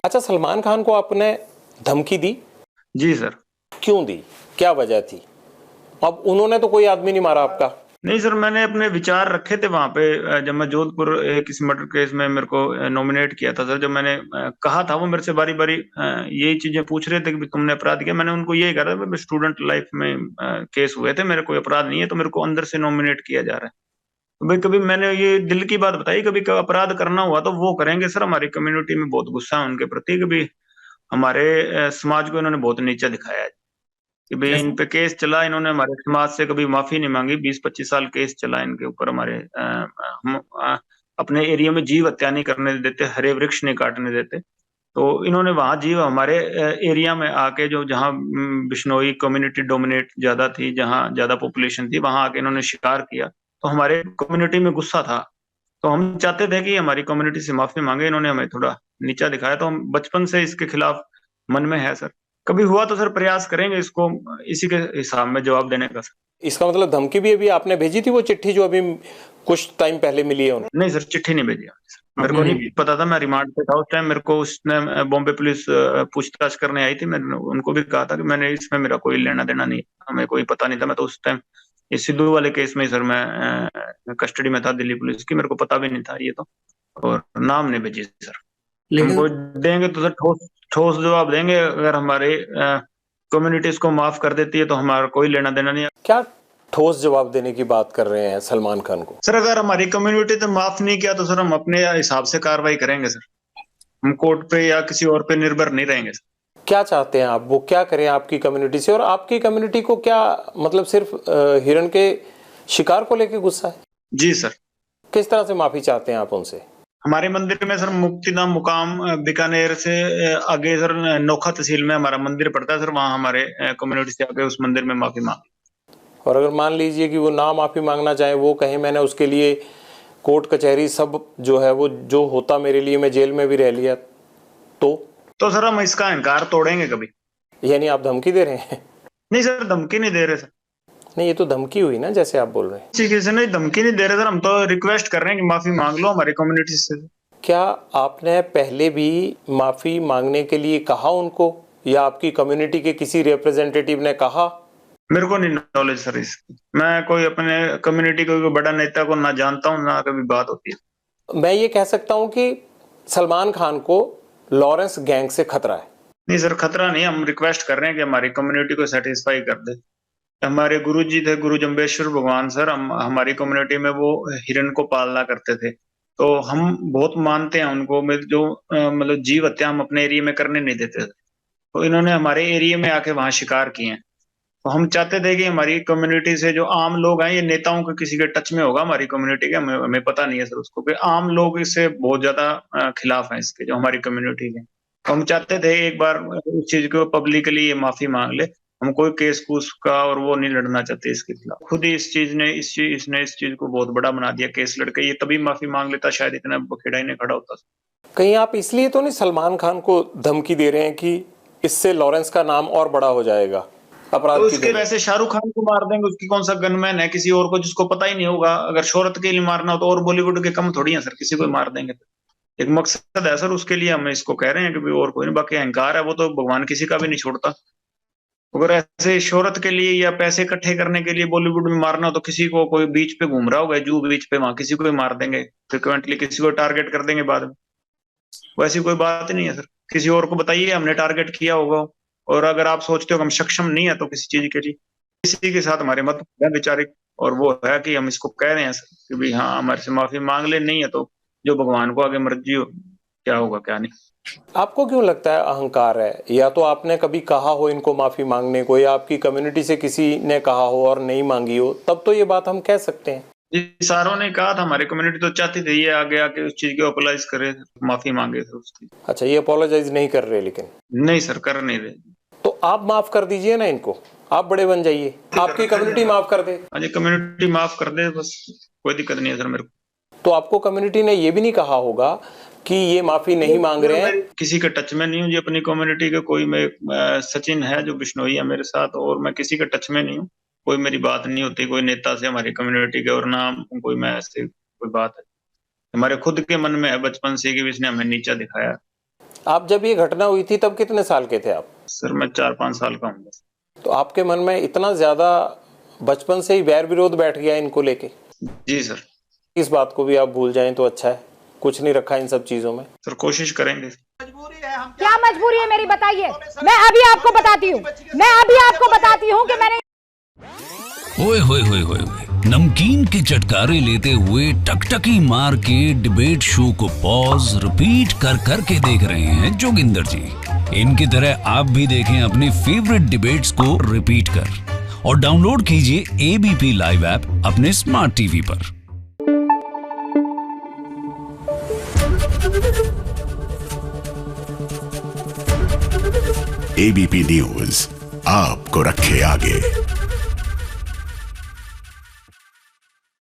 अच्छा, सलमान खान को आपने धमकी दी? जी सर। क्यों दी? क्या वजह थी? अब उन्होंने तो कोई आदमी नहीं मारा आपका। नहीं सर, मैंने अपने विचार रखे थे वहां पे जब मैं जोधपुर किसी मर्डर केस में मेरे को नॉमिनेट किया था सर। जब मैंने कहा था, वो मेरे से बारी बारी यही चीजें पूछ रहे थे कि तुमने अपराध किया। मैंने उनको यही कहा था, स्टूडेंट लाइफ में केस हुए थे, मेरे कोई अपराध नहीं है, तो मेरे को अंदर से नॉमिनेट किया जा रहा है। तो भाई कभी मैंने ये दिल की बात बताई, कभी अपराध करना हुआ तो वो करेंगे सर। हमारी कम्युनिटी में बहुत गुस्सा है उनके प्रति। कभी हमारे समाज को इन्होंने बहुत नीचा दिखाया है कि भाई इन पे केस चला, इन्होंने हमारे समाज से कभी माफी नहीं मांगी। 20-25 साल केस चला इनके ऊपर। हमारे हम अपने एरिया में जीव हत्या नहीं करने देते, हरे वृक्ष नहीं काटने देते। तो इन्होंने वहां जीव हमारे एरिया में आके, जो जहाँ बिश्नोई कम्युनिटी डोमिनेट ज्यादा थी, जहाँ ज्यादा पॉपुलेशन थी, वहां आके इन्होंने शिकार किया। तो हमारे कम्युनिटी में गुस्सा था। तो हम चाहते थे कि हमारी कम्युनिटी से माफी मांगे। इन्होंने हमें थोड़ा नीचा दिखाया, तो हम बचपन से इसके खिलाफ मन में है सर। कभी हुआ तो सर प्रयास करेंगे इसको इसी के हिसाब में जवाब देने का सर। इसका मतलब धमकी भी अभी आपने भेजी थी, वो चिट्ठी जो अभी कुछ टाइम पहले मिली है उन्हें? नहीं सर, चिट्ठी नहीं भेजी सर। मेरे को नहीं पता था, मैं रिमांड पे था उस टाइम। मेरे को उसने बॉम्बे पुलिस पूछताछ करने आई थी। मैंने उनको भी कहा था कि मैंने इसमें मेरा कोई लेना देना नहीं, हमें कोई पता नहीं था। मैं तो उस टाइम इस सिद्धू वाले केस में सर मैं कस्टडी में था दिल्ली पुलिस की। मेरे को पता भी नहीं था ये तो। और नाम नहीं भेजी सर। हमको देंगे तो सर ठोस ठोस जवाब देंगे। अगर हमारे कम्युनिटीज को माफ कर देती है तो हमारा कोई लेना देना नहीं है। क्या ठोस जवाब देने की बात कर रहे हैं सलमान खान को? सर अगर हमारी कम्युनिटी ने माफ नहीं किया तो सर हम अपने हिसाब से कार्रवाई करेंगे सर। हम कोर्ट पे या किसी और पे निर्भर नहीं रहेंगे सर। क्या चाहते हैं आप, वो क्या करें आपकी कम्युनिटी से? और आपकी कम्युनिटी को क्या मतलब सिर्फ हिरण के शिकार को लेके गुस्सा है? जी सर। किस तरह से माफी चाहते हैं आप उनसे? हमारे मंदिर में सर मुक्तिधाम मुकाम बीकानेर से आगे सर नोखा तहसील में हमारा मंदिर पड़ता है सर। वहाँ हमारे कम्युनिटी से आके उस मंदिर में माफी मांग। और अगर मान लीजिए कि वो ना माफी मांगना चाहे, वो कहें मैंने उसके लिए कोर्ट कचहरी सब जो है वो जो होता मेरे लिए, मैं जेल में भी रह लिया, तो सर हम इसका अहंकार तोड़ेंगे कभी। यानी आप धमकी दे रहे हैं? नहीं सर, धमकी नहीं दे रहे सर। नहीं, ये तो धमकी हुई ना, जैसे आप बोल रहे हैं। किसी से नहीं, धमकी नहीं दे रहे सर। हम तो रिक्वेस्ट कर रहे हैं कि माफी मांग लो हमारी कम्युनिटी से। क्या आपने पहले भी माफी मांगने के लिए कहा उनको, या आपकी कम्युनिटी के किसी रिप्रेजेंटेटिव ने कहा? मेरे को नहीं नॉलेज सर इसकी। मैं कोई अपने कम्युनिटी को बड़ा नेता को ना जानता हूँ, ना कभी बात होती है। मैं ये कह सकता हूँ कि सलमान खान को लॉरेंस गैंग से खतरा है। नहीं सर, खतरा नहीं। हम रिक्वेस्ट कर रहे हैं कि हमारी कम्युनिटी को सेटिस्फाई कर दे। हमारे गुरु जी थे, गुरु जम्बेश्वर भगवान सर। हम हमारी कम्युनिटी में वो हिरण को पालना करते थे। तो हम बहुत मानते हैं उनको। जो मतलब जीव हत्या हम अपने एरिया में करने नहीं देते थे। तो इन्होंने हमारे एरिया में आके वहां शिकार किए हैं। तो हम चाहते थे कि हमारी कम्युनिटी से जो आम लोग हैं, ये नेताओं के किसी के टच में होगा हमारी कम्युनिटी के, हमें पता नहीं है सर उसको, कि आम लोग इससे बहुत ज्यादा खिलाफ हैं इसके, जो हमारी कम्युनिटी के। तो हम चाहते थे एक बार इस चीज को पब्लिकली ये माफी मांग ले। हम कोई केस कूस का और वो नहीं लड़ना चाहते इसके खिलाफ। खुद ही इस चीज ने इसने इस चीज को बहुत बड़ा बना दिया केस लड़के। ये तभी माफी मांग लेता, शायद इतना बखेड़ा ही नहीं खड़ा होता। कहीं आप इसलिए तो नहीं सलमान खान को धमकी दे रहे हैं कि इससे लॉरेंस का नाम और बड़ा हो जाएगा अपराध तो की उसके दुनिया? वैसे शाहरुख खान को मार देंगे, उसकी कौन सा गनमैन है किसी और को जिसको पता ही नहीं होगा। अगर शोहरत के लिए मारना हो तो और बॉलीवुड के कम थोड़ी है सर, किसी को मार देंगे। एक मकसद है सर उसके लिए हम इसको कह रहे हैं कि भाई और कोई नहीं। बाकी अहंकार है वो तो भगवान किसी का भी नहीं छोड़ता। अगर ऐसे शोहरत के लिए या पैसे इकट्ठे करने के लिए बॉलीवुड में मारना हो तो किसी को, कोई बीच पे घूम रहा होगा जू बीच पे, वहां किसी को भी मार देंगे फ्रिक्वेंटली, किसी को टारगेट कर देंगे बाद में। वैसी कोई बात ही नहीं है सर। किसी और को बताइए हमने टारगेट किया होगा। और अगर आप सोचते हो कि हम सक्षम नहीं है तो किसी चीज के लिए, किसी के साथ हमारे मत है वैचारिक, और वो है कि हम इसको कह रहे हैं सर कि भाई हाँ हमारे से माफी मांग ले। नहीं है तो जो भगवान को आगे मर्जी हो, क्या होगा क्या नहीं। आपको क्यों लगता है अहंकार है? या तो आपने कभी कहा हो इनको माफी मांगने को, या आपकी कम्युनिटी से किसी ने कहा हो और नहीं मांगी हो, तब तो ये बात हम कह सकते हैं। जी, सारों ने कहा था। हमारी कम्युनिटी तो चाहती थी ये आगे आके उस चीज को अपोलाइज करे, माफी मांगे थे उसकी। अच्छा, ये अपोलोजाइज नहीं कर रहे लेकिन? नहीं सर, कर नहीं रहे। तो आप माफ कर दीजिए ना इनको, आप बड़े बन जाइए, आपकी कम्युनिटी माफ कर दे। हाँ जी, कम्युनिटी माफ कर दे बस, कोई दिक्कत नहीं है सर मेरे को। तो आपको कम्युनिटी ने ये भी नहीं कहा होगा कि ये माफी नहीं मांग रहे हैं? किसी के टच में नहीं हूँ जी अपनी कम्युनिटी के। कोई मैं सचिन है जो बिश्नोई है मेरे साथ, और मैं किसी के टच में नहीं हूँ। कोई मेरी बात नहीं होती कोई नेता से हमारी कम्युनिटी के, और ना कोई मैं ऐसे कोई बात है। हमारे खुद के मन में है बचपन से कि इसने हमें नीचा दिखाया। आप जब ये घटना हुई थी तब कितने साल के थे आप? सर मैं 4-5 साल का हूँ। तो आपके मन में इतना ज्यादा बचपन से ही बैर विरोध बैठ गया इनको लेके? जी सर। इस बात को भी आप भूल जाएं तो अच्छा है, कुछ नहीं रखा इन सब चीजों में। सर कोशिश करेंगे। क्या मजबूरी है मेरी बताइए, मैं अभी आपको बताती हूँ कि मैंने ओए होए होए होए नमकीन के चटकारे लेते हुए टकटकी मार के डिबेट शो को पॉज रिपीट कर करके देख रहे हैं जोगिंदर जी। इनकी तरह आप भी देखें अपने फेवरेट डिबेट्स को रिपीट कर और डाउनलोड कीजिए एबीपी लाइव ऐप अपने स्मार्ट टीवी पर। एबीपी न्यूज आपको रखे आगे।